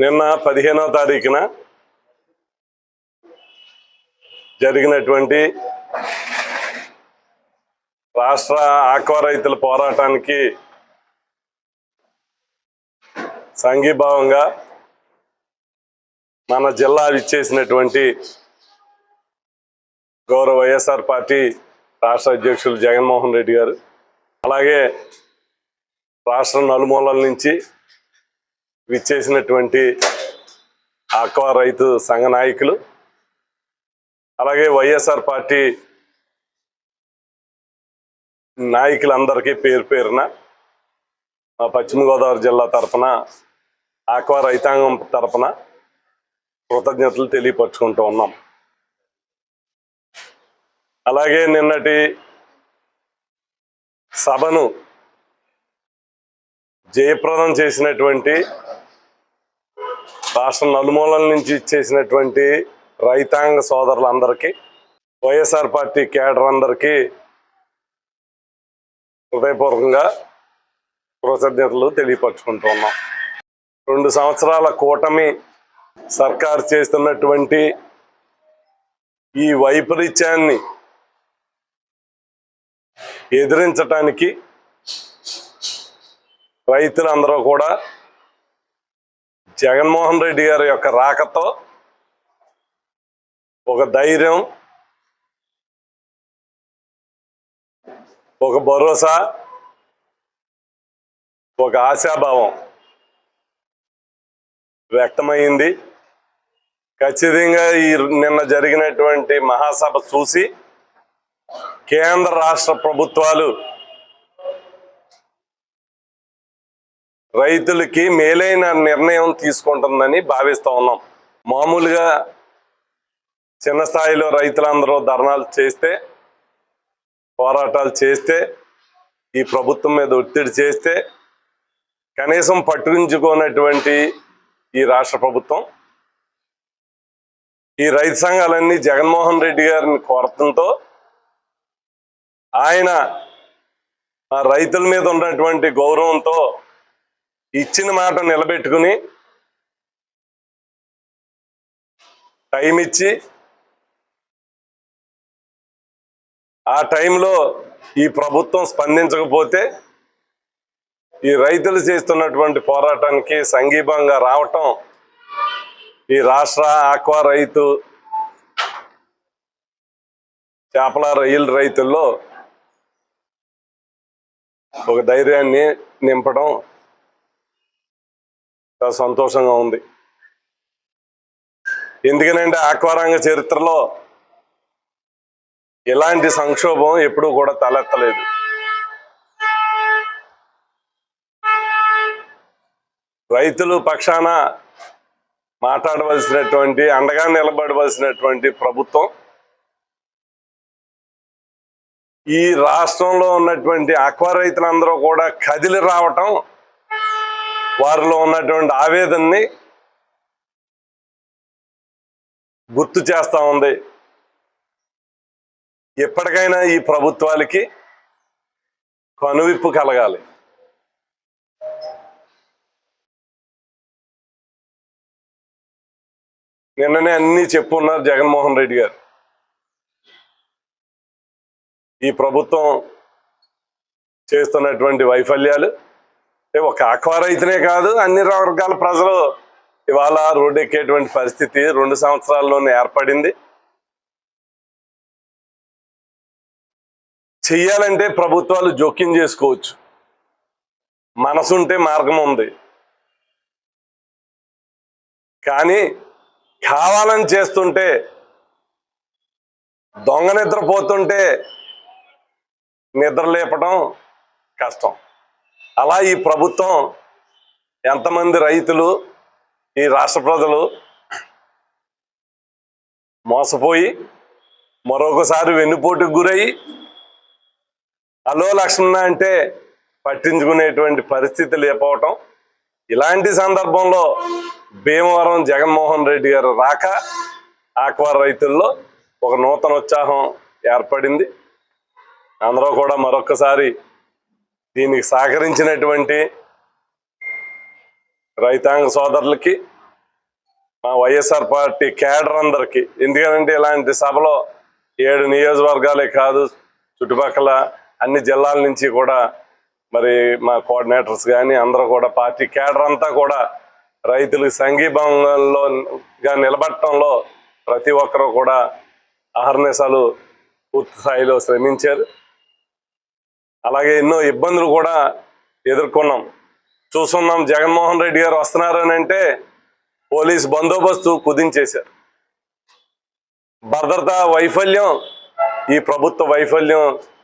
నిన్న 15వ తారీఖున జరిగినటువంటి రాష్ట్ర ఆక్వా రైతుల పోరాటానికి సంఘీభావంగా మన జిల్లా విచ్చేసినటువంటి గౌరవ వైఎస్ఆర్ పార్టీ రాష్ట్ర అధ్యక్షులు జగన్మోహన్ రెడ్డి గారు, అలాగే రాష్ట్ర నలుమూలల నుంచి విచ్చేసినటువంటి ఆక్వా రైతు సంఘ నాయకులు, అలాగే వైఎస్ఆర్ పార్టీ నాయకులందరికీ పేరు పేరున పశ్చిమ గోదావరి జిల్లా తరఫున ఆక్వా రైతాంగం తరఫున కృతజ్ఞతలు తెలియపరుచుకుంటూ ఉన్నాం. అలాగే నిన్నటి సభను జయప్రదం చేసినటువంటి రాష్ట్ర నలుమూలల నుంచి ఇచ్చేసినటువంటి రైతాంగ సోదరులందరికీ, వైఎస్ఆర్ పార్టీ కేడర్ అందరికీ హృదయపూర్వకంగా కృతజ్ఞతలు తెలియపరుచుకుంటూ ఉన్నాం. 2 సంవత్సరాల కూటమి సర్కారు చేస్తున్నటువంటి ఈ వైపరీత్యాన్ని ఎదిరించటానికి రైతులందరూ కూడా జగన్మోహన్ రెడ్డి గారి యొక్క రాకతో ఒక ధైర్యం, ఒక భరోసా, ఒక ఆశాభావం వ్యక్తమైంది. ఖచ్చితంగా ఈ నిన్న జరిగినటువంటి మహాసభ చూసి కేంద్ర రాష్ట్ర ప్రభుత్వాలు రైతులకి మేలైన నిర్ణయం తీసుకుంటుందని భావిస్తూ ఉన్నాం. మామూలుగా చిన్న స్థాయిలో రైతులందరూ ధర్నాలు చేస్తే, పోరాటాలు చేస్తే, ఈ ప్రభుత్వం మీద ఒత్తిడి చేస్తే కనీసం పట్టించుకోనటువంటి ఈ రాష్ట్ర ప్రభుత్వం ఈ రైతు సంఘాలన్నీ జగన్మోహన్ రెడ్డి గారిని కోరటంతో ఆయన ఆ రైతుల మీద ఉన్నటువంటి గౌరవంతో ఇచ్చిన మాట నిలబెట్టుకుని టైం ఇచ్చి ఆ టైంలో ఈ ప్రభుత్వం స్పందించకపోతే ఈ రైతులు చేస్తున్నటువంటి పోరాటానికి సంఘీభంగా రావటం ఈ రాష్ట్ర ఆక్వా రైతు చేపల రొయ్యల రైతుల్లో ఒక ధైర్యాన్ని నింపడం చాలా సంతోషంగా ఉంది. ఎందుకనంటే ఆక్వా రంగ చరిత్రలో ఎలాంటి సంక్షోభం ఎప్పుడూ కూడా తలెత్తలేదు. రైతులు పక్షాన మాట్లాడవలసినటువంటి, అండగా నిలబడవలసినటువంటి ప్రభుత్వం ఈ రాష్ట్రంలో ఉన్నటువంటి ఆక్వా రైతులందరూ కూడా కదిలి రావటం, వారిలో ఉన్నటువంటి ఆవేదనని గుర్తు చేస్తూ ఉంది. ఎప్పటికైనా ఈ ప్రభుత్వాలకి కనువిప్పు కలగాలి. నిన్ననే అన్నీ చెప్పున్నారు జగన్మోహన్ రెడ్డి గారు. ఈ ప్రభుత్వం చేస్తున్నటువంటి వైఫల్యాలు ఒక ఆక్వా రైతునే కాదు, అన్ని వర్గాల ప్రజలు ఇవాళ రోడ్డెక్కేటువంటి పరిస్థితి 2 సంవత్సరాల్లోనే ఏర్పడింది. చెయ్యాలంటే ప్రభుత్వాలు జోక్యం చేసుకోవచ్చు, మనసుంటే మార్గం ఉంది. కానీ కావాలని చేస్తుంటే, దొంగ నిద్రపోతుంటే నిద్ర లేపడం కష్టం. అలా ఈ ప్రభుత్వం ఎంతమంది రైతులు, ఈ రాష్ట్ర ప్రజలు మోసపోయి మరొకసారి వెన్నుపోటుకు గురయ్యి అలో లక్ష్మణ అంటే పట్టించుకునేటువంటి పరిస్థితి లేకపోవటం, ఇలాంటి సందర్భంలో భీమవరం జగన్మోహన్ రెడ్డి గారు రాక ఆక్వా రైతుల్లో ఒక నూతన ఉత్సాహం ఏర్పడింది. అందరూ కూడా మరొకసారి దీనికి సహకరించినటువంటి రైతాంగ సోదరులకి మా వైఎస్ఆర్ పార్టీ క్యాడర్ అందరికీ. ఎందుకంటే ఇలాంటి సభలో 7 నియోజకవర్గాలే కాదు, చుట్టుపక్కల అన్ని జిల్లాల నుంచి కూడా మరి మా కోఆర్డినేటర్స్ కానీ అందరూ కూడా పార్టీ క్యాడర్ అంతా కూడా రైతులకు సంఘీభావంగా నిలబడటంలో ప్రతి ఒక్కరూ కూడా అహర్నిశలు పూర్తి స్థాయిలో శ్రమించారు. అలాగే ఎన్నో ఇబ్బందులు కూడా ఎదుర్కొన్నాం. చూస్తున్నాం, జగన్మోహన్ రెడ్డి గారు వస్తున్నారని అంటే పోలీస్ బందోబస్తు కుదించేశారు. భద్రతా వైఫల్యం, ఈ ప్రభుత్వ వైఫల్యం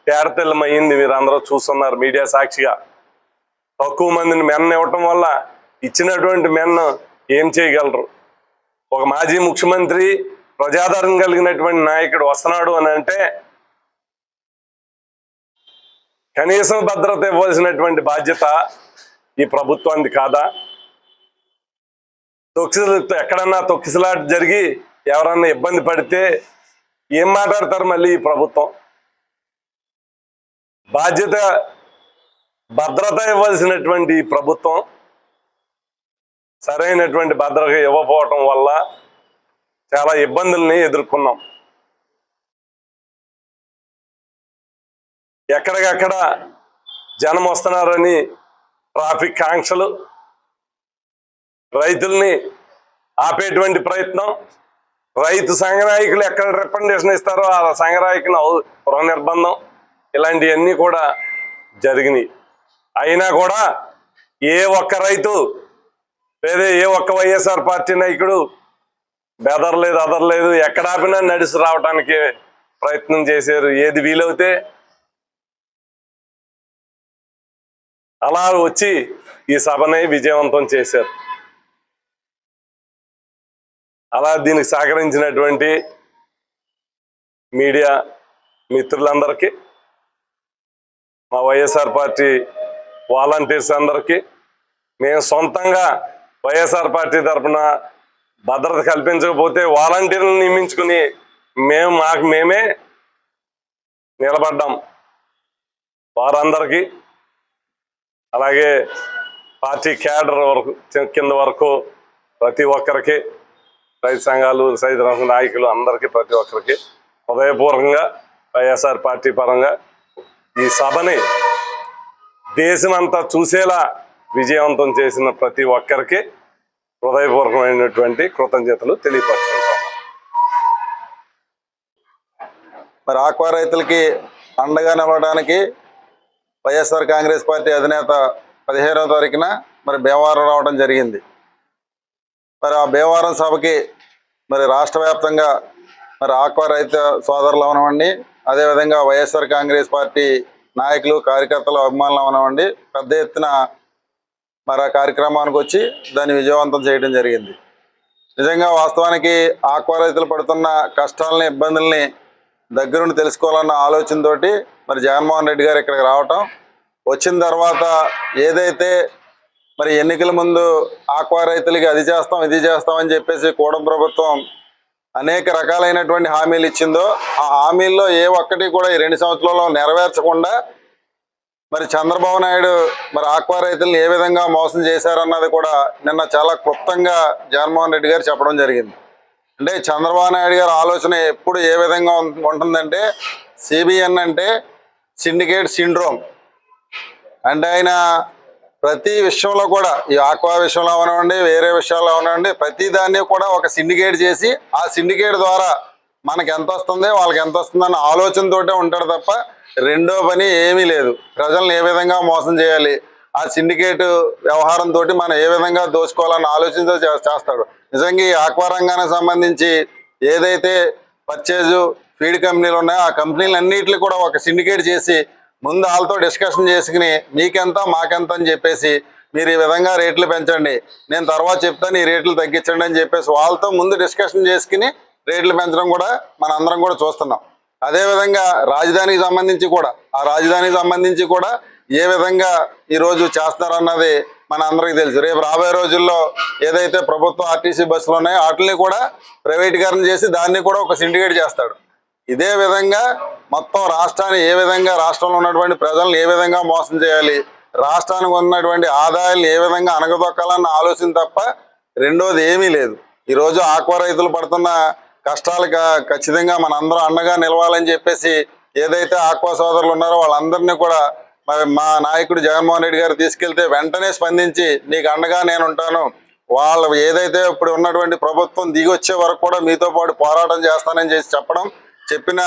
తేరతెల్లమయ్యింది. మీరు అందరూ చూస్తున్నారు మీడియా సాక్షిగా. తక్కువ మందిని మెన్ ఇవ్వటం వల్ల ఇచ్చినటువంటి మెన్ ఏం చేయగలరు? ఒక మాజీ ముఖ్యమంత్రి, ప్రజాదరణ కలిగినటువంటి నాయకుడు వస్తున్నాడు అని అంటే కనీసం భద్రత ఇవ్వాల్సినటువంటి బాధ్యత ఈ ప్రభుత్వానికి కాదా? ఎక్కడన్నా తొక్కిసలాట జరిగి ఎవరన్నా ఇబ్బంది పడితే ఏం మాట్లాడతారు మళ్ళీ ఈ ప్రభుత్వం? బాధ్యత, భద్రత ఇవ్వాల్సినటువంటి ఈ ప్రభుత్వం సరైనటువంటి భద్రత ఇవ్వకపోవటం వల్ల చాలా ఇబ్బందుల్ని ఎదుర్కొన్నాం. ఎక్కడికక్కడ జనం వస్తున్నారని ట్రాఫిక్ ఆంక్షలు, రైతుల్ని ఆపేటువంటి ప్రయత్నం, రైతు సంఘ నాయకులు ఎక్కడ రికమెండేషన్ ఇస్తారో ఆ సంఘ నాయకుని గృహ నిర్బంధం, ఇలాంటివన్నీ కూడా జరిగినాయి. అయినా కూడా ఏ ఒక్క రైతు లేదా ఏ ఒక్క వైఎస్ఆర్ పార్టీ నాయకుడు బెదరలేదు, అదరలేదు. ఎక్కడ ఆపినా నడిచి రావడానికి ప్రయత్నం చేశారు, ఏది వీలవుతే అలా వచ్చి ఈ సభని విజయవంతం చేశారు. అలా దీనికి సహకరించినటువంటి మీడియా మిత్రులందరికీ, మా వైఎస్ఆర్ పార్టీ వాలంటీర్స్ అందరికీ, మేము సొంతంగా వైఎస్ఆర్ పార్టీ తరఫున భద్రత కల్పించకపోతే వాలంటీర్లను నియమించుకుని మాకు మేమే నిలబడ్డాం. వారందరికీ, అలాగే పార్టీ క్యాడర్ వరకు కింద వరకు ప్రతి ఒక్కరికి, రైతు సంఘాలు, రైతు నాయకులు అందరికీ, ప్రతి ఒక్కరికి హృదయపూర్వకంగా వైఎస్ఆర్ పార్టీ పరంగా ఈ సభని దేశమంతా చూసేలా విజయవంతం చేసిన ప్రతి ఒక్కరికి హృదయపూర్వకమైనటువంటి కృతజ్ఞతలు తెలియపరుచుకుంటాం. మరి ఆక్వా రైతులకి అండగా నిలవడానికి వైఎస్ఆర్ కాంగ్రెస్ పార్టీ అధినేత 15వ తారీఖున మరి భీమవరం రావడం జరిగింది. మరి ఆ భీమవరం సభకి మరి రాష్ట్ర వ్యాప్తంగా మరి ఆక్వా రైతు సోదరులు అవనివ్వండి, అదేవిధంగా వైఎస్ఆర్ కాంగ్రెస్ పార్టీ నాయకులు, కార్యకర్తలు, అభిమానులు అవనివ్వండి, పెద్ద ఎత్తున మరి ఆ కార్యక్రమానికి వచ్చి దాన్ని విజయవంతం చేయడం జరిగింది. నిజంగా వాస్తవానికి ఆక్వా రైతులు పడుతున్న కష్టాలని, ఇబ్బందుల్ని దగ్గరుండి తెలుసుకోవాలన్న ఆలోచనతోటి మరి జగన్మోహన్ రెడ్డి గారు ఇక్కడికి రావటం, వచ్చిన తర్వాత ఏదైతే మరి ఎన్నికల ముందు ఆక్వా రైతులకి అది చేస్తాం, ఇది చేస్తామని చెప్పేసి కూటమి ప్రభుత్వం అనేక రకాలైనటువంటి హామీలు ఇచ్చిందో, ఆ హామీల్లో ఏ ఒక్కటి కూడా ఈ 2 సంవత్సరాల్లో నెరవేర్చకుండా మరి చంద్రబాబు నాయుడు మరి ఆక్వా రైతులను ఏ విధంగా మోసం చేశారన్నది కూడా నిన్న చాలా క్లుప్తంగా జగన్మోహన్ రెడ్డి గారు చెప్పడం జరిగింది. అంటే చంద్రబాబు నాయుడు గారి ఆలోచన ఎప్పుడు ఏ విధంగా ఉంటుందంటే, సిబిఎన్ అంటే సిండికేట్ సిండ్రోమ్. అంటే ఆయన ప్రతి విషయంలో కూడా, ఈ ఆక్వా విషయంలో అవనివ్వండి, వేరే విషయాల్లో అవనివ్వండి, ప్రతి దాన్ని కూడా ఒక సిండికేట్ చేసి ఆ సిండికేట్ ద్వారా మనకి ఎంత వస్తుంది, వాళ్ళకి ఎంత వస్తుందన్న ఆలోచనతోటే ఉంటాడు తప్ప రెండో పని ఏమీ లేదు. ప్రజలను ఏ విధంగా మోసం చేయాలి, ఆ సిండికేట్ వ్యవహారంతో మనం ఏ విధంగా దోచుకోవాలన్న ఆలోచనతో చేస్తాడు. నిజంగా ఈ ఆక్వా రంగానికి సంబంధించి ఏదైతే పర్చేజు ఫీడ్ కంపెనీలు ఉన్నాయో ఆ కంపెనీలన్నింటినీ కూడా ఒక సిండికేట్ చేసి ముందు వాళ్ళతో డిస్కషన్ చేసుకుని మీకెంత మాకెంత అని చెప్పేసి మీరు ఈ విధంగా రేట్లు పెంచండి, నేను తర్వాత చెప్తాను ఈ రేట్లు తగ్గించండి అని చెప్పేసి వాళ్ళతో ముందు డిస్కషన్ చేసుకుని రేట్లు పెంచడం కూడా మన అందరం కూడా చూస్తున్నాం. అదేవిధంగా రాజధానికి సంబంధించి కూడా ఏ విధంగా ఈరోజు చేస్తున్నారన్నది మన అందరికీ తెలుసు. రేపు రాబోయే రోజుల్లో ఏదైతే ప్రభుత్వ ఆర్టీసీ బస్సులు ఉన్నాయో వాటిని కూడా ప్రైవేటీకరణ చేసి దాన్ని కూడా ఒక సిండికేట్ చేస్తాడు. ఇదే విధంగా మొత్తం రాష్ట్రాన్ని ఏ విధంగా, రాష్ట్రంలో ఉన్నటువంటి ప్రజలను ఏ విధంగా మోసం చేయాలి, రాష్ట్రానికి ఉన్నటువంటి ఆదాయాలు ఏ విధంగా అనగదొక్కాలన్న ఆలోచన తప్ప రెండోది ఏమీ లేదు. ఈరోజు ఆక్వా రైతులు పడుతున్న కష్టాలకు ఖచ్చితంగా మన అందరం అండగా నిలవాలని చెప్పేసి ఏదైతే ఆక్వా సోదరులు ఉన్నారో వాళ్ళందరినీ కూడా మరి మా నాయకుడు జగన్మోహన్ రెడ్డి గారు తీసుకెళ్తే వెంటనే స్పందించి నీకు అండగా నేను ఉంటాను, వాళ్ళు ఏదైతే ఇప్పుడు ఉన్నటువంటి ప్రభుత్వం దిగొచ్చే వరకు కూడా మీతో పాటు పోరాటం చేస్తానని చెప్పిన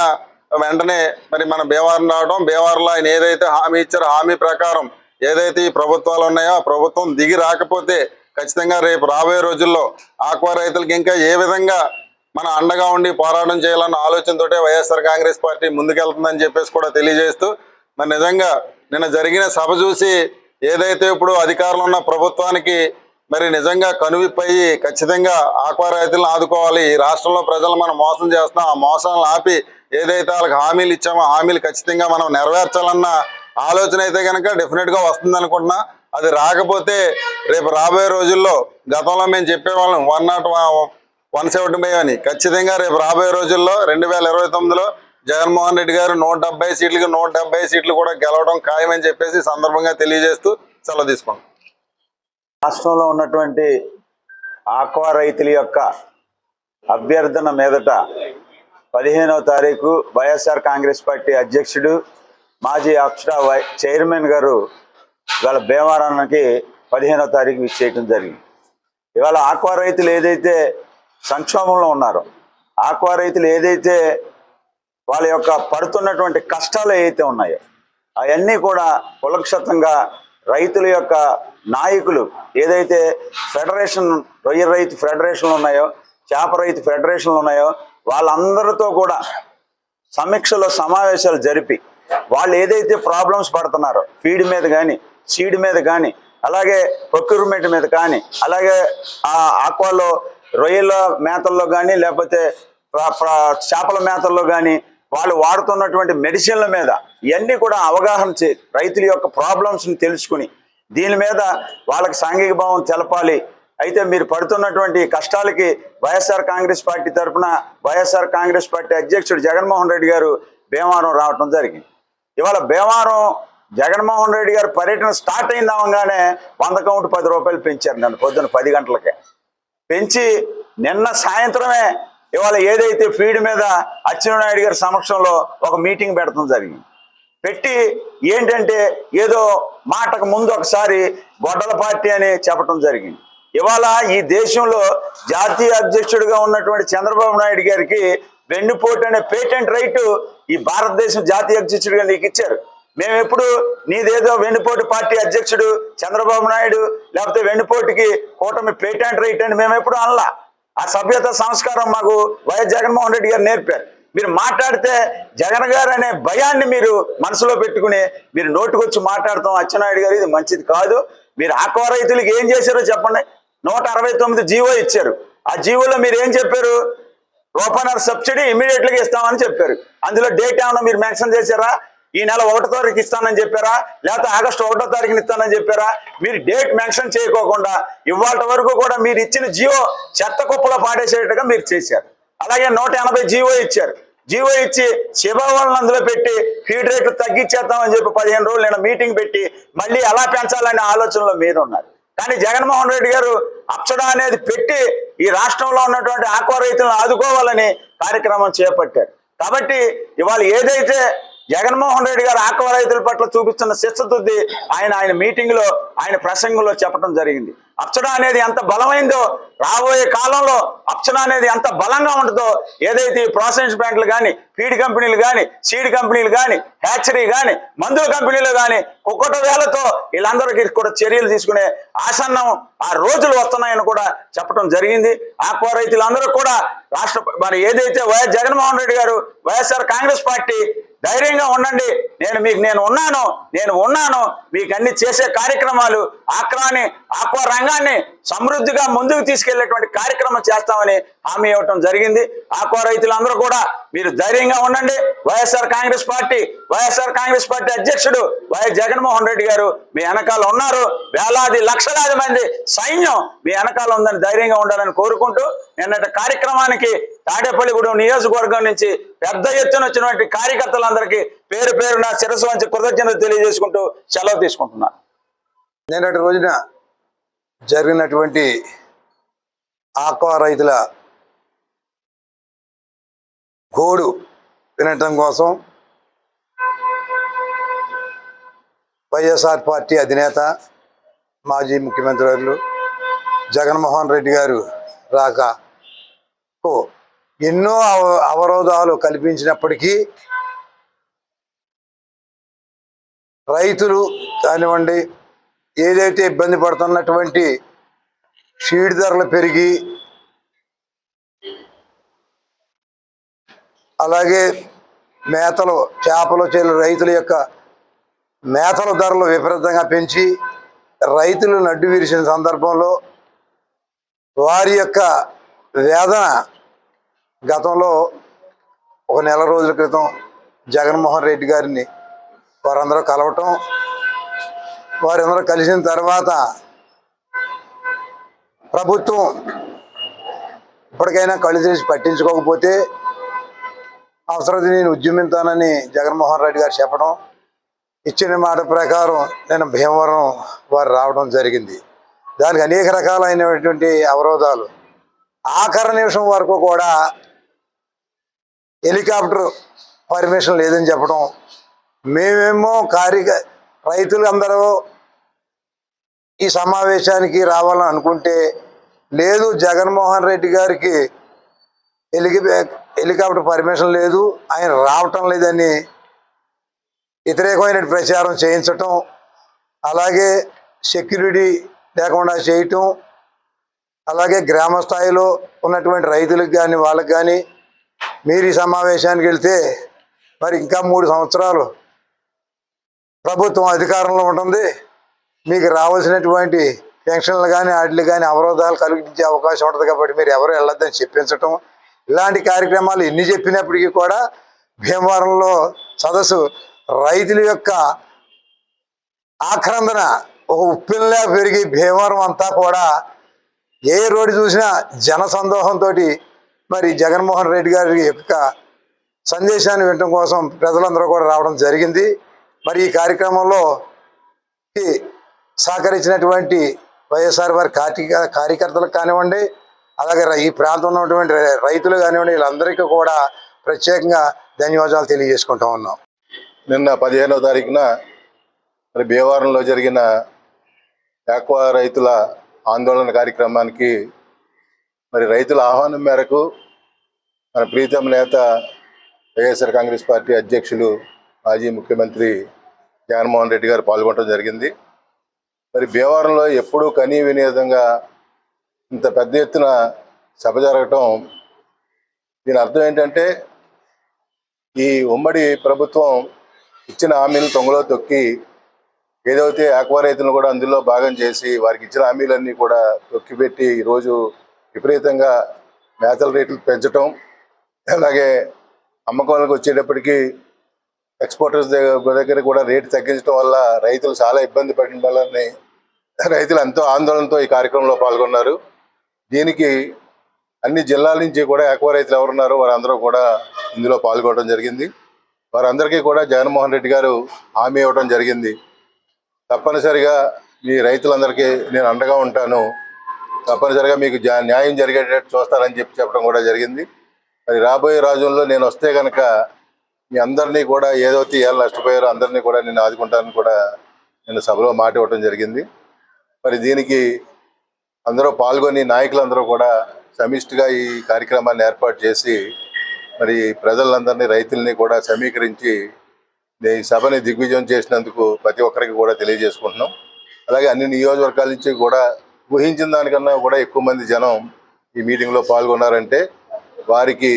వెంటనే మరి మన భీమవరం రావడం, భీమవరంలో ఆయన ఏదైతే హామీ ఇచ్చారో హామీ ప్రకారం ఏదైతే ఈ ప్రభుత్వాలు ఉన్నాయో ఆ ప్రభుత్వం దిగి రాకపోతే ఖచ్చితంగా రేపు రాబోయే రోజుల్లో ఆక్వా రైతులకి ఇంకా ఏ విధంగా మన అండగా ఉండి పోరాటం చేయాలన్న ఆలోచనతోటే వైఎస్ఆర్ కాంగ్రెస్ పార్టీ ముందుకెళ్తుందని చెప్పేసి కూడా తెలియజేస్తూ, మరి నిజంగా నిన్న జరిగిన సభ చూసి ఏదైతే ఇప్పుడు అధికారంలో ఉన్న ప్రభుత్వానికి మరి నిజంగా కనువిప్పయి ఖచ్చితంగా ఆక్వా రైతులను ఆదుకోవాలి, ఈ రాష్ట్రంలో ప్రజలు మనం మోసం చేస్తున్నాం, ఆ మోసాలను ఆపి ఏదైతే వాళ్ళకి హామీలు ఇచ్చామో హామీలు ఖచ్చితంగా మనం నెరవేర్చాలన్న ఆలోచన అయితే కనుక డెఫినెట్గా వస్తుంది అనుకుంటున్నా. అది రాకపోతే రేపు రాబోయే రోజుల్లో గతంలో మేము చెప్పేవాళ్ళం 170 అని ఖచ్చితంగా రేపు రాబోయే రోజుల్లో 2029లో జగన్మోహన్ రెడ్డి గారు 170 సీట్లకి 170 సీట్లు కూడా గెలవడం ఖాయమని చెప్పేసి సందర్భంగా తెలియజేస్తూ సెలవు తీసుకుంటాం. రాష్ట్రంలో ఉన్నటువంటి ఆక్వా రైతుల యొక్క అభ్యర్థన మీదట 15వ తారీఖు వైఎస్ఆర్ కాంగ్రెస్ పార్టీ అధ్యక్షుడు మాజీ అప్స్టా చైర్మన్ గారు ఇవాళ భీమవరానికి 15వ తారీఖు చేయడం జరిగింది. ఇవాళ ఆక్వా రైతులు ఏదైతే సంక్షోభంలో ఉన్నారో, ఆక్వా రైతులు ఏదైతే వాళ్ళ యొక్క పడుతున్నటువంటి కష్టాలు ఏవైతే ఉన్నాయో అవన్నీ కూడా కులక్షతంగా రైతుల యొక్క నాయకులు ఏదైతే ఫెడరేషన్, రొయ్య రైతు ఫెడరేషన్లు ఉన్నాయో, చేప రైతు ఫెడరేషన్లు ఉన్నాయో వాళ్ళందరితో కూడా సమీక్షలో సమావేశాలు జరిపి వాళ్ళు ఏదైతే ప్రాబ్లమ్స్ పడుతున్నారో ఫీడ్ మీద కానీ, సీడ్ మీద కానీ, అలాగే ప్రొక్యూర్మెంట్ మీద కానీ, అలాగే ఆ ఆక్వాలో రొయ్యల మేతల్లో కానీ లేకపోతే చేపల మేతల్లో కానీ వాళ్ళు వాడుతున్నటువంటి మెడిసిన్ల మీద ఇవన్నీ కూడా అవగాహన రైతుల యొక్క ప్రాబ్లమ్స్ని తెలుసుకుని దీని మీద వాళ్ళకి సాంఘిక భావం తెలపాలి. అయితే మీరు పడుతున్నటువంటి కష్టాలకి వైఎస్ఆర్ కాంగ్రెస్ పార్టీ తరఫున వైఎస్ఆర్ కాంగ్రెస్ పార్టీ అధ్యక్షుడు జగన్మోహన్ రెడ్డి గారు భీమవరం రావటం జరిగింది. ఇవాళ భీమవరం జగన్మోహన్ రెడ్డి గారు పర్యటన స్టార్ట్ అయిందామగానే 100 కౌంట్ 10 రూపాయలు పెంచారు. నన్ను పొద్దున్న 10 గంటలకే పెంచి నిన్న సాయంత్రమే ఇవాళ ఏదైతే ఫీడ్ మీద అచ్చెన్నాయుడు గారి సమక్షంలో ఒక మీటింగ్ పెడతాం జరిగింది. పెట్టి ఏంటంటే ఏదో మాటకు ముందు ఒకసారి గొడ్డల పార్టీ అని చెప్పడం జరిగింది. ఇవాళ ఈ దేశంలో జాతీయ అధ్యక్షుడిగా ఉన్నటువంటి చంద్రబాబు నాయుడు గారికి వెన్నుపోటు అనే పేటెంట్ రైటు ఈ భారతదేశం జాతీయ అధ్యక్షుడిగా నీకు ఇచ్చారు. మేము ఎప్పుడు నీదేదో వెన్నుపోటు పార్టీ అధ్యక్షుడు చంద్రబాబు నాయుడు లేకపోతే వెన్నుపోటుకి కూటమి పేటెంట్ రైట్ అని మేము ఎప్పుడు అనలా. ఆ సభ్యత సంస్కారం మాకు వైఎస్ జగన్మోహన్ రెడ్డి గారు నేర్పారు. మీరు మాట్లాడితే జగన్ గారు అనే భయాన్ని మీరు మనసులో పెట్టుకుని మీరు నోటుకొచ్చి మాట్లాడతాం అచ్చెన్నాయుడు గారు ఇది మంచిది కాదు. మీరు ఆక్వా రైతులకు ఏం చేశారో చెప్పండి. 169 జీవో ఇచ్చారు. ఆ జీవోలో మీరు ఏం చెప్పారు? రూపాయన్నర సబ్సిడీ ఇమీడియట్గా ఇస్తామని చెప్పారు. అందులో డేట్ ఏమన్నా మీరు మెన్షన్ చేశారా? ఈ నెల 1వ తారీఖు ఇస్తానని చెప్పారా? లేకపోతే ఆగస్టు 1వ తారీఖున ఇస్తానని చెప్పారా? మీరు డేట్ మెన్షన్ చేయకోకుండా ఇవాళ వరకు కూడా మీరు ఇచ్చిన జీవో చెత్త కుప్పలో పాడేసేట్టుగా మీరు చేశారు. అలాగే 180 జీవో ఇచ్చారు. జీవో ఇచ్చి శివవాళ్ళని అందులో పెట్టి ఫీడ్ రేట్లు తగ్గించేద్దామని చెప్పి 15 రోజులు నేను మీటింగ్ పెట్టి మళ్ళీ ఎలా పెంచాలనే ఆలోచనలో మీరున్నారు. కానీ జగన్మోహన్ రెడ్డి గారు అప్సడా అనేది పెట్టి ఈ రాష్ట్రంలో ఉన్నటువంటి ఆక్వా రైతులను ఆదుకోవాలని కార్యక్రమం చేపట్టారు. కాబట్టి ఇవాళ ఏదైతే జగన్మోహన్ రెడ్డి గారు ఆక్వా రైతుల పట్ల చూపిస్తున్న చిత్తశుద్ధి ఆయన మీటింగ్ లో ఆయన ప్రసంగంలో చెప్పడం జరిగింది. అప్సడా అనేది ఎంత బలమైందో రాబోయే కాలంలో అప్సడా అనేది ఎంత బలంగా ఉంటుందో ఏదైతే ప్రాసెస్ ప్లాంట్లు కానీ, ఫీడ్ కంపెనీలు కానీ, సీడ్ కంపెనీలు కానీ, హ్యాచరీ కానీ, మందుల కంపెనీలు కానీ ఒక్కొక్క వేలతో వీళ్ళందరికీ కూడా చర్యలు తీసుకునే ఆసన్నం ఆ రోజులు వస్తున్నాయని కూడా చెప్పడం జరిగింది. ఆక్వా రైతులందరూ కూడా మరి ఏదైతే వైఎస్ జగన్మోహన్ రెడ్డి గారు వైఎస్ఆర్ కాంగ్రెస్ పార్టీ ధైర్యంగా ఉండండి, నేను ఉన్నాను మీకు అన్ని చేసే కార్యక్రమాలు ఆక్వా రంగాన్ని సమృద్ధిగా ముందుకు తీసుకెళ్లేటువంటి కార్యక్రమం చేస్తామని హామీ ఇవ్వటం జరిగింది. ఆక్వా రైతులందరూ కూడా మీరు ధైర్యంగా ఉండండి. వైఎస్ఆర్ కాంగ్రెస్ పార్టీ అధ్యక్షుడు వైఎస్ జగన్మోహన్ రెడ్డి గారు మీ వెనకాల ఉన్నారు. వేలాది లక్షలాది మంది సైన్యం మీ వెనకాల ఉందని ధైర్యంగా ఉండాలని కోరుకుంటూ నిన్నటి కార్యక్రమానికి తాడేపల్లిగూడెం నియోజకవర్గం నుంచి పెద్ద ఎత్తున వచ్చినటువంటి కార్యకర్తలందరికీ పేరు పేరున శిరస్సు వంచి కృతజ్ఞతలు తెలియజేసుకుంటూ సెలవు తీసుకుంటున్నాను. నిన్నటి రోజున జరిగినటువంటి ఆక్వా రైతుల గోడు వినటం కోసం వైఎస్ఆర్ పార్టీ అధినేత మాజీ ముఖ్యమంత్రి వర్యులు జగన్మోహన్ రెడ్డి గారు రాకకు ఎన్నో అవరోధాలు కల్పించినప్పటికీ రైతులు కానివ్వండి, ఏదైతే ఇబ్బంది పడుతున్నటువంటి ఫీడ్ ధరలు పెరిగి అలాగే మేతలు చేపలు చేలు రైతుల యొక్క మేతల ధరలు విపరీతంగా పెంచి రైతులు నడ్డు విరిచిన సందర్భంలో వారి యొక్క వేదన గతంలో ఒక నెల రోజుల క్రితం జగన్మోహన్ రెడ్డి గారిని వారందరూ కలవటం, వారందరూ కలిసిన తర్వాత ప్రభుత్వం ఇప్పటికైనా కళ్ళు తెరిచి పట్టించుకోకపోతే అవసరమైతే నేను ఉద్యమిస్తానని జగన్మోహన్ రెడ్డి గారు చెప్పడం, ఇచ్చిన మాట ప్రకారం నేను భీమవరం వారు రావడం జరిగింది. దానికి అనేక రకాలైనటువంటి అవరోధాలు, ఆఖరి నిమిషం వరకు కూడా హెలికాప్టర్ పర్మిషన్ లేదని చెప్పడం, మేమేమో రైతులు అందరూ ఈ సమావేశానికి రావాలని అనుకుంటే లేదు, జగన్మోహన్ రెడ్డి గారికి హెలికాప్టర్ పర్మిషన్ లేదు, ఆయన రావటం లేదని వ్యతిరేకమైన ప్రచారం చేయించటం, అలాగే సెక్యూరిటీ లేకుండా చేయటం, అలాగే గ్రామ స్థాయిలో ఉన్నటువంటి రైతులకు కానీ వాళ్ళకి కానీ మీరు ఈ సమావేశానికి వెళ్తే మరి ఇంకా 3 సంవత్సరాలు ప్రభుత్వం అధికారంలో ఉంటుంది, మీకు రావాల్సినటువంటి పెన్షన్లు కానీ వాటికి కానీ అవరోధాలు కలిగించే అవకాశం ఉంటుంది కాబట్టి మీరు ఎవరు వెళ్ళొద్దని చెప్పించటం, ఇలాంటి కార్యక్రమాలు ఎన్ని చెప్పినప్పటికీ కూడా భీమవరంలో సదస్సు రైతుల యొక్క ఆక్రందన ఒక ఉప్పిల్లా పెరిగి భీమవరం అంతా కూడా ఏ రోడ్డు చూసినా జనసందోహంతో మరి జగన్మోహన్ రెడ్డి గారి యొక్క సందేశాన్ని వినడం కోసం ప్రజలందరూ కూడా రావడం జరిగింది. మరి ఈ కార్యక్రమంలో సహకరించినటువంటి వైఎస్ఆర్ వారి కార్యకర్తలకు కానివ్వండి, అలాగే ఈ ప్రాంతంలో ఉన్నటువంటి రైతులు కానివ్వండి, వీళ్ళందరికీ కూడా ప్రత్యేకంగా ధన్యవాదాలు తెలియజేసుకుంటా ఉన్నాం. నిన్న 15వ తారీఖున మరి భీమవరంలో జరిగిన ఆక్వా రైతుల ఆందోళన కార్యక్రమానికి మరి రైతుల ఆహ్వానం మేరకు మన ప్రీతం నేత వైఎస్ఆర్ కాంగ్రెస్ పార్టీ అధ్యక్షులు మాజీ ముఖ్యమంత్రి జగన్మోహన్ రెడ్డి గారు పాల్గొనడం జరిగింది. మరి భీమవరంలో ఎప్పుడూ కనీ విని విధంగా ఇంత పెద్ద ఎత్తున సభ జరగటం, దీని అర్థం ఏంటంటే ఈ ఉమ్మడి ప్రభుత్వం ఇచ్చిన హామీలు తొంగలో తొక్కి ఏదైతే ఆక్వా రైతులను కూడా అందులో భాగం చేసి వారికి ఇచ్చిన హామీలన్నీ కూడా తొక్కిపెట్టి ఈరోజు విపరీతంగా మేతల రేట్లు పెంచటం, అలాగే అమ్మకాలకు వచ్చేటప్పటికి ఎక్స్పోర్టర్స్ దగ్గర కూడా రేటు తగ్గించడం వల్ల రైతులు చాలా ఇబ్బంది పడిన వాళ్ళని రైతులు ఎంతో ఆందోళనతో ఈ కార్యక్రమంలో పాల్గొన్నారు. దీనికి అన్ని జిల్లాల నుంచి కూడా ఆక్వా రైతులు ఎవరున్నారో వారందరూ కూడా ఇందులో పాల్గొనడం జరిగింది. వారందరికీ కూడా జగన్మోహన్ రెడ్డి గారు హామీ ఇవ్వడం జరిగింది, తప్పనిసరిగా మీ రైతులందరికీ నేను అండగా ఉంటాను, తప్పనిసరిగా మీకు న్యాయం జరిగేటట్టు చూస్తానని చెప్పడం కూడా జరిగింది. మరి రాబోయే రోజుల్లో నేను వస్తే కనుక మీ అందరినీ కూడా ఏదైతే ఇవాళ నష్టపోయారో అందరినీ కూడా నేను ఆదుకుంటానని కూడా నేను సభలో మాట ఇవ్వడం జరిగింది. మరి దీనికి అందరూ పాల్గొని నాయకులందరూ కూడా సమిష్టిగా ఈ కార్యక్రమాన్ని ఏర్పాటు చేసి మరి ప్రజలందరినీ రైతుల్ని కూడా సమీకరించి ఈ సభని దిగ్విజయం చేసినందుకు ప్రతి ఒక్కరికి కూడా తెలియజేసుకుంటున్నాం. అలాగే అన్ని నియోజకవర్గాల నుంచి కూడా ఊహించిన దానికన్నా కూడా ఎక్కువ మంది జనం ఈ మీటింగ్లో పాల్గొన్నారంటే వారికి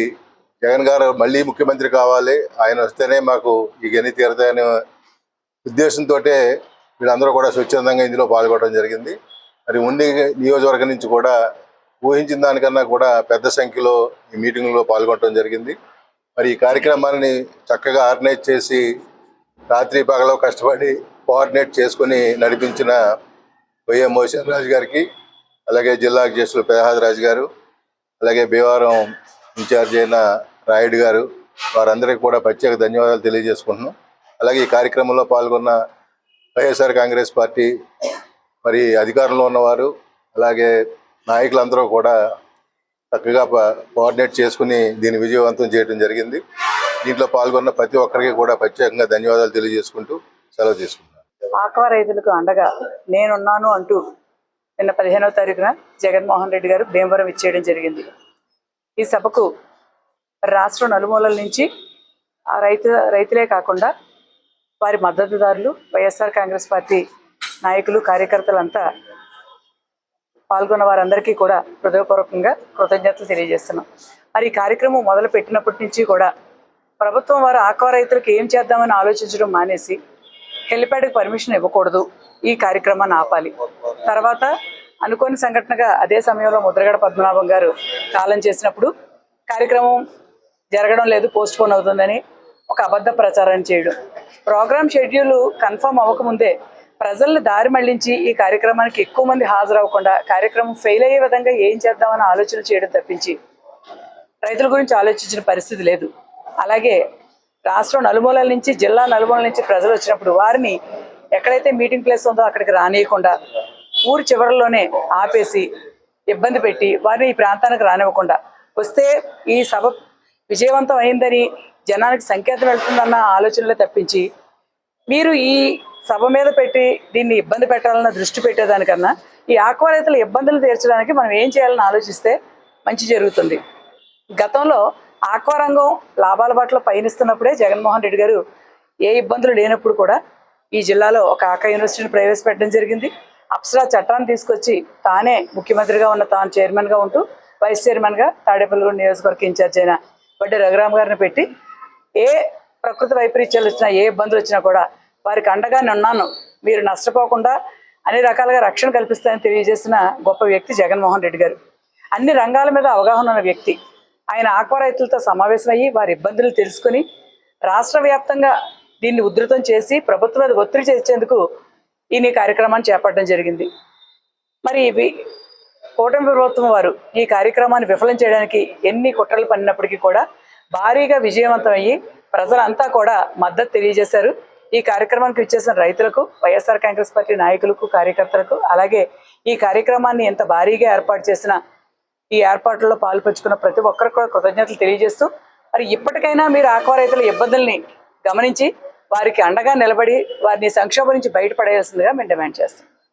జగన్ గారు మళ్ళీ ముఖ్యమంత్రి కావాలి, ఆయన వస్తేనే మాకు ఈ గని తీరదనే ఉద్దేశంతో వీళ్ళందరూ కూడా స్వచ్ఛందంగా ఇందులో పాల్గొనడం జరిగింది. మరి ఉండి నియోజకవర్గం నుంచి కూడా ఊహించిన దానికన్నా కూడా పెద్ద సంఖ్యలో ఈ మీటింగ్లో పాల్గొనడం జరిగింది. మరి ఈ కార్యక్రమాన్ని చక్కగా ఆర్గనైజ్ చేసి రాత్రి పగలో కష్టపడి కోఆర్డినేట్ చేసుకుని నడిపించిన వైఎం మోహన్ రాజు గారికి, అలాగే జిల్లా అధ్యక్షులు పెదహాది రాజు గారు, అలాగే భీమవరం ఇన్ఛార్జ్ అయిన రాయుడు గారు, వారందరికీ కూడా ప్రత్యేక ధన్యవాదాలు తెలియజేసుకుంటున్నాం. అలాగే ఈ కార్యక్రమంలో పాల్గొన్న వైఎస్ఆర్ కాంగ్రెస్ పార్టీ మరి అధికారంలో ఉన్నవారు అలాగే నాయకులందరూ కూడా చక్కగా కోఆర్డినేట్ చేసుకుని దీన్ని విజయవంతం చేయడం జరిగింది. దీంట్లో పాల్గొన్న ప్రతి ఒక్కరికి కూడా ప్రత్యేకంగా ధన్యవాదాలు తెలియజేసుకుంటూ సెలవు తీసుకుంటున్నాను. ఆక్వా రైతులకు అండగా నేనున్నాను అంటూ నిన్న 15వ తారీఖున జగన్మోహన్ రెడ్డి గారు భీమవరం ఇచ్చేయడం జరిగింది. ఈ సభకు రాష్ట్రం నలుమూలల నుంచి ఆ రైతులే కాకుండా వారి మద్దతుదారులు, వైఎస్ఆర్ కాంగ్రెస్ పార్టీ నాయకులు, కార్యకర్తలంతా పాల్గొన్న వారందరికీ కూడా హృదయపూర్వకంగా కృతజ్ఞతలు తెలియజేస్తున్నాం. మరి ఈ కార్యక్రమం మొదలు పెట్టినప్పటి నుంచి కూడా ప్రభుత్వం వారు ఆక్వా రైతులకు ఏం చేద్దామని ఆలోచించడం మానేసి హెలిప్యాడ్కి పర్మిషన్ ఇవ్వకూడదు, ఈ కార్యక్రమాన్ని ఆపాలి. తర్వాత అనుకోని సంఘటనగా అదే సమయంలో ముద్రగడ పద్మనాభం గారు కాలం చేసినప్పుడు కార్యక్రమం జరగడం లేదు, పోస్ట్ పోన్ అవుతుందని ఒక అబద్ధ ప్రచారాన్ని చేయడం, ప్రోగ్రామ్ షెడ్యూల్ కన్ఫర్మ్ అవ్వకముందే ప్రజల్ని దారి మళ్లించి ఈ కార్యక్రమానికి ఎక్కువ మంది హాజరవ్వకుండా కార్యక్రమం ఫెయిల్ అయ్యే విధంగా ఏం చేద్దామని ఆలోచన చేయడం తప్పించి రైతుల గురించి ఆలోచించిన పరిస్థితి లేదు. అలాగే రాష్ట్రం నలుమూలల నుంచి, జిల్లా నలుమూలల నుంచి ప్రజలు వచ్చినప్పుడు వారిని ఎక్కడైతే మీటింగ్ ప్లేస్ ఉందో అక్కడికి రానియకుండా ఊరి చివరిలోనే ఆపేసి ఇబ్బంది పెట్టి వారిని ఈ ప్రాంతానికి రానివ్వకుండా, వస్తే ఈ సభ విజయవంతం అయిందని జనానికి సంకేతం వెళ్తుందన్న ఆలోచనలే తప్పించి మీరు ఈ సభ మీద పెట్టి దీన్ని ఇబ్బంది పెట్టాలన్న దృష్టి పెట్టేదానికన్నా ఈ ఆక్వా రైతుల ఇబ్బందులు తీర్చడానికి మనం ఏం చేయాలని ఆలోచిస్తే మంచి జరుగుతుంది. గతంలో ఆక్వా రంగం లాభాల బాటలో పయనిస్తున్నప్పుడే జగన్మోహన్ రెడ్డి గారు ఏ ఇబ్బందులు లేనప్పుడు కూడా ఈ జిల్లాలో ఒక ఆక్వా యూనివర్సిటీని ప్రవేశపెట్టడం జరిగింది. అప్సరా చట్టాన్ని తీసుకొచ్చి తానే ముఖ్యమంత్రిగా ఉన్న తాను చైర్మన్గా ఉంటూ వైస్ చైర్మన్గా తాడేపల్లిగూడెం నియోజకవర్గ ఇన్ఛార్జ్ అయిన బడ్డి రఘురామ్ గారిని పెట్టి ఏ ప్రకృతి వైపరీత్యాలు వచ్చినా, ఏ ఇబ్బందులు వచ్చినా కూడా వారికి అండగా ఉన్నాను, మీరు నష్టపోకుండా అన్ని రకాలుగా రక్షణ కల్పిస్తానని తెలియజేసిన గొప్ప వ్యక్తి జగన్మోహన్ రెడ్డి గారు. అన్ని రంగాల మీద అవగాహన ఉన్న వ్యక్తి. ఆయన ఆక్వా రైతులతో సమావేశమయ్యి వారి ఇబ్బందులు తెలుసుకుని రాష్ట్ర వ్యాప్తంగా దీన్ని ఉధృతం చేసి ప్రభుత్వం మీద ఒత్తిడి చేసేందుకు ఈ కార్యక్రమాన్ని చేపట్టడం జరిగింది. మరి కూటమి ప్రభుత్వం వారు ఈ కార్యక్రమాన్ని విఫలం చేయడానికి ఎన్ని కుట్రలు పన్నినప్పటికీ కూడా భారీగా విజయవంతమయ్యి ప్రజలంతా కూడా మద్దతు తెలియజేశారు. ఈ కార్యక్రమానికి ఇచ్చేసిన రైతులకు, వైఎస్ఆర్ కాంగ్రెస్ పార్టీ నాయకులకు, కార్యకర్తలకు, అలాగే ఈ కార్యక్రమాన్ని ఎంత భారీగా ఏర్పాటు చేసిన ఈ ఏర్పాట్లలో పాల్పంచుకున్న ప్రతి ఒక్కరికి కూడా కృతజ్ఞతలు తెలియజేస్తూ, మరి ఇప్పటికైనా మీరు ఆక్వా రైతుల ఇబ్బందుల్ని గమనించి వారికి అండగా నిలబడి వారిని సంక్షోభం నుంచి బయటపడేయాల్సిందిగా మేము డిమాండ్ చేస్తాం.